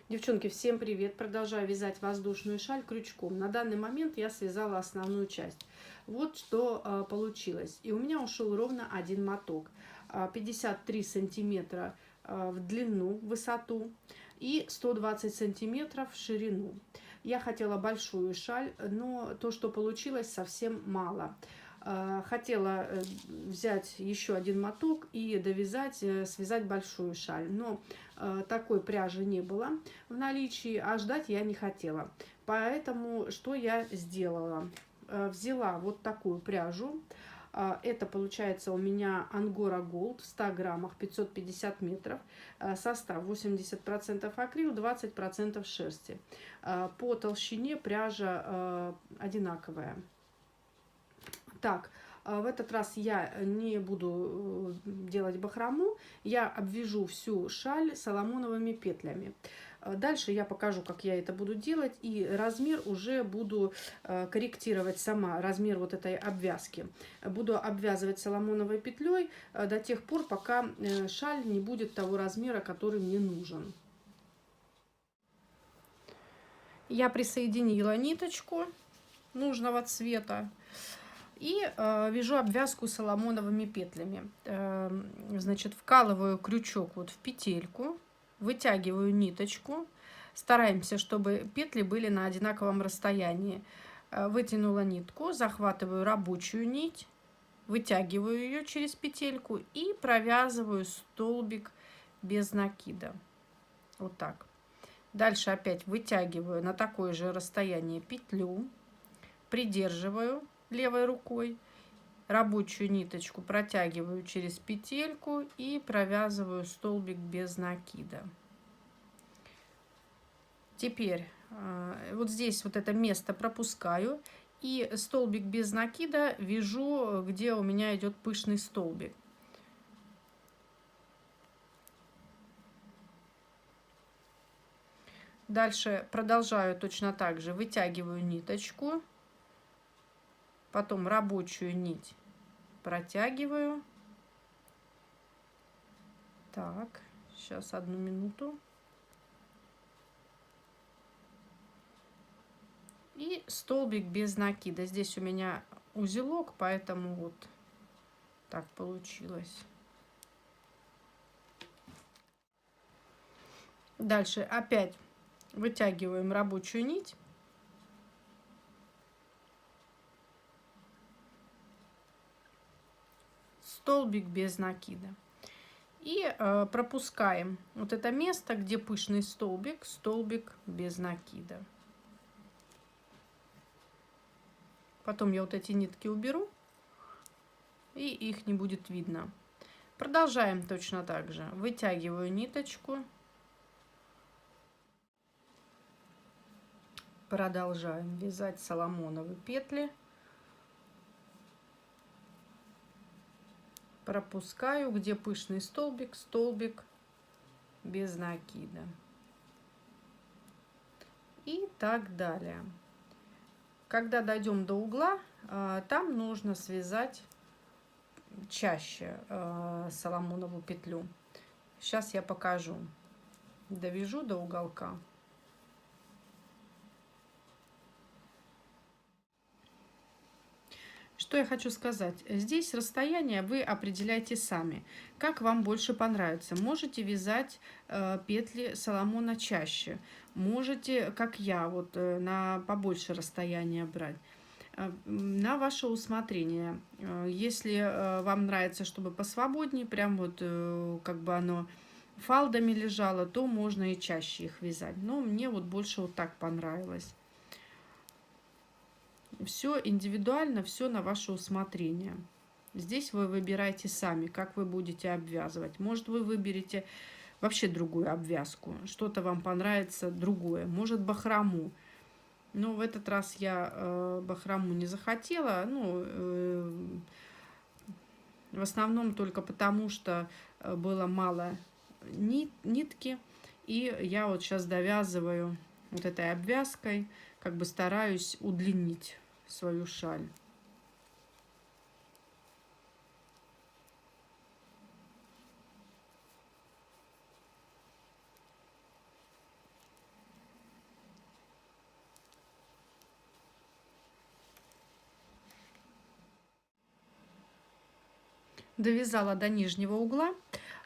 Девчонки, всем привет! Продолжаю вязать воздушную шаль крючком. На данный момент я связала основную часть. Вот что получилось. И у меня ушел ровно один моток. 53 сантиметра в длину, в высоту и 120 сантиметров в ширину. Я хотела большую шаль, но то, что получилось, совсем мало. Хотела взять еще один моток и довязать, связать большую шаль, но такой пряжи не было в наличии, а ждать я не хотела. Поэтому что я сделала? Взяла вот такую пряжу. Это получается у меня Ангора Голд в 100 граммах, 550 метров. Состав 80% акрил, 20% шерсти. По толщине пряжа одинаковая. Так, в этот раз я не буду делать бахрому, я обвяжу всю шаль соломоновыми петлями. Дальше я покажу, как я это буду делать, и размер уже буду корректировать сама, размер вот этой обвязки. Буду обвязывать соломоновой петлей до тех пор, пока шаль не будет того размера, который мне нужен. Я присоединила ниточку нужного цвета и вяжу обвязку соломоновыми петлями. Значит, вкалываю крючок вот в петельку, вытягиваю ниточку, стараемся, чтобы петли были на одинаковом расстоянии. Вытянула нитку, захватываю рабочую нить, вытягиваю ее через петельку и провязываю столбик без накида. Вот так. Дальше опять вытягиваю на такое же расстояние петлю, придерживаю левой рукой, рабочую ниточку протягиваю через петельку и провязываю столбик без накида. Теперь вот здесь вот это место пропускаю и столбик без накида вяжу, где у меня идет пышный столбик. Дальше продолжаю точно так же, вытягиваю ниточку, потом рабочую нить протягиваю. Так, сейчас одну минуту. И столбик без накида. Здесь у меня узелок, поэтому вот так получилось. Дальше опять вытягиваем рабочую нить. Столбик без накида. И пропускаем вот это место, где пышный столбик, столбик без накида. Потом я вот эти нитки уберу, и их не будет видно. Продолжаем точно так же. Вытягиваю ниточку. Продолжаем вязать соломоновые петли. Пропускаю, где пышный столбик, столбик без накида. И так далее. Когда дойдем до угла, там нужно связать чаще соломоновую петлю. Сейчас я покажу. Довяжу до уголка. Что я хочу сказать? Здесь расстояние вы определяете сами, как вам больше понравится. Можете вязать петли соломона чаще, можете, как я, вот на побольше расстояние брать. На ваше усмотрение. Если вам нравится, чтобы посвободнее, прям вот как бы оно фалдами лежало, то можно и чаще их вязать. Но мне вот больше вот так понравилось. Все индивидуально, все на ваше усмотрение. Здесь вы выбираете сами, как вы будете обвязывать. Может, вы выберете вообще другую обвязку. Что-то вам понравится другое. Может, бахрому. Но в этот раз я бахрому не захотела. Ну, в основном только потому, что было мало нитки. И я вот сейчас довязываю вот этой обвязкой. Как бы стараюсь удлинить свою шаль. Довязала до нижнего угла,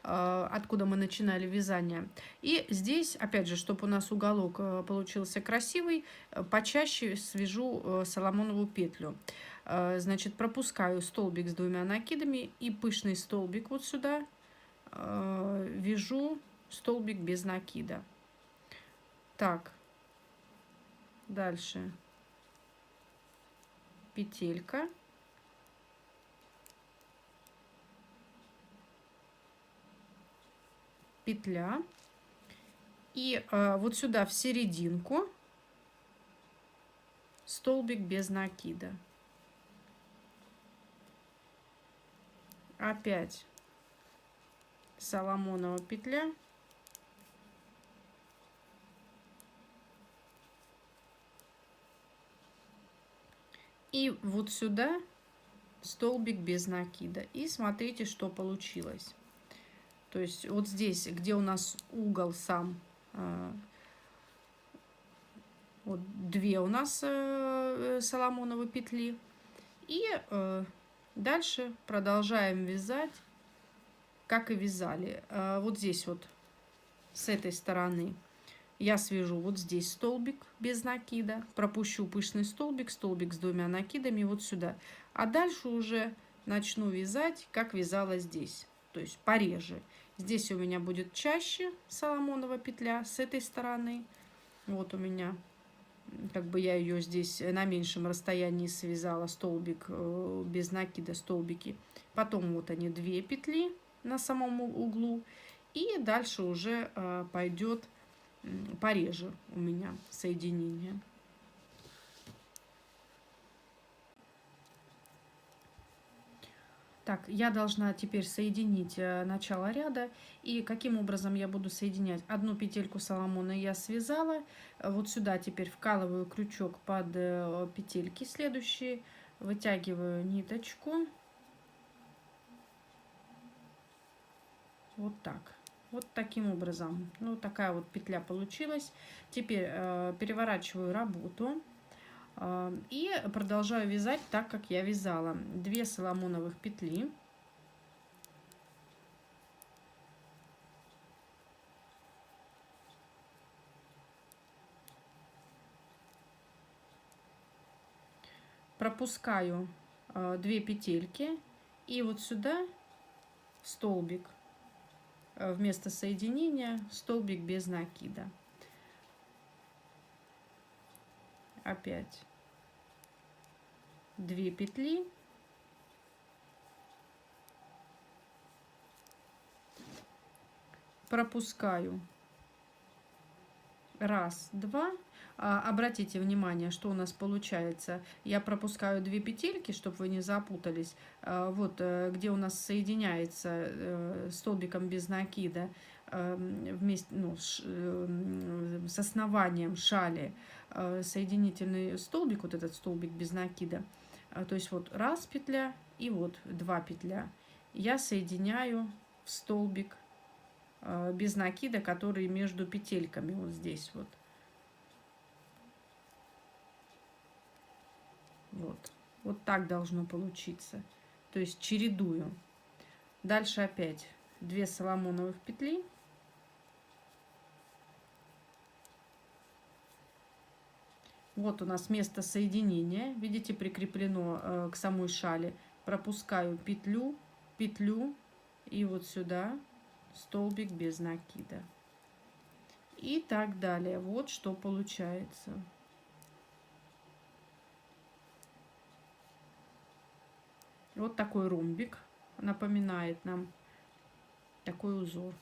откуда мы начинали вязание. И здесь, опять же, чтобы у нас уголок получился красивый, почаще свяжу соломоновую петлю. Значит, пропускаю столбик с 2 накидами и пышный столбик вот сюда вяжу столбик без накида. Так, дальше петелька. Петля. И вот сюда в серединку столбик без накида. Опять соломоновая петля. И вот сюда столбик без накида. И смотрите, что получилось. То есть вот здесь, где у нас угол сам, вот 2 у нас соломоновые петли. И дальше продолжаем вязать, как и вязали. Вот здесь вот с этой стороны я свяжу вот здесь столбик без накида, пропущу пышный столбик, столбик с 2 накидами вот сюда. А дальше уже начну вязать, как вязала здесь, то есть пореже. Здесь у меня будет чаще соломоновая петля с этой стороны. Вот у меня, как бы я ее здесь на меньшем расстоянии связала, столбик без накида, столбики. Потом вот они 2 петли на самом углу. И дальше уже пойдет пореже у меня соединение. Так, я должна теперь соединить начало ряда. И каким образом я буду соединять? Одну петельку соломона я связала. Вот сюда теперь вкалываю крючок под петельки следующие. Вытягиваю ниточку. Вот так. Вот таким образом. Ну, такая вот петля получилась. Теперь переворачиваю работу. И продолжаю вязать так, как я вязала. 2 соломоновых петли. Пропускаю 2 петельки. И вот сюда столбик. Вместо соединения столбик без накида. Опять 2 петли. Пропускаю 1, 2. Обратите внимание, что у нас получается. Я пропускаю 2 петельки, чтобы вы не запутались. Вот где у нас соединяется столбиком без накида вместе, ну, с основанием шали соединительный столбик, вот этот столбик без накида. То есть вот 1 петля и вот 2 петля. Я соединяю в столбик без накида, который между петельками вот здесь вот. Вот так должно получиться. То есть чередую. Дальше опять 2 соломоновых петли. Вот у нас место соединения. Видите, прикреплено к самой шали. Пропускаю петлю, петлю и вот сюда столбик без накида. И так далее. Вот что получается. Вот такой ромбик напоминает нам такой узор.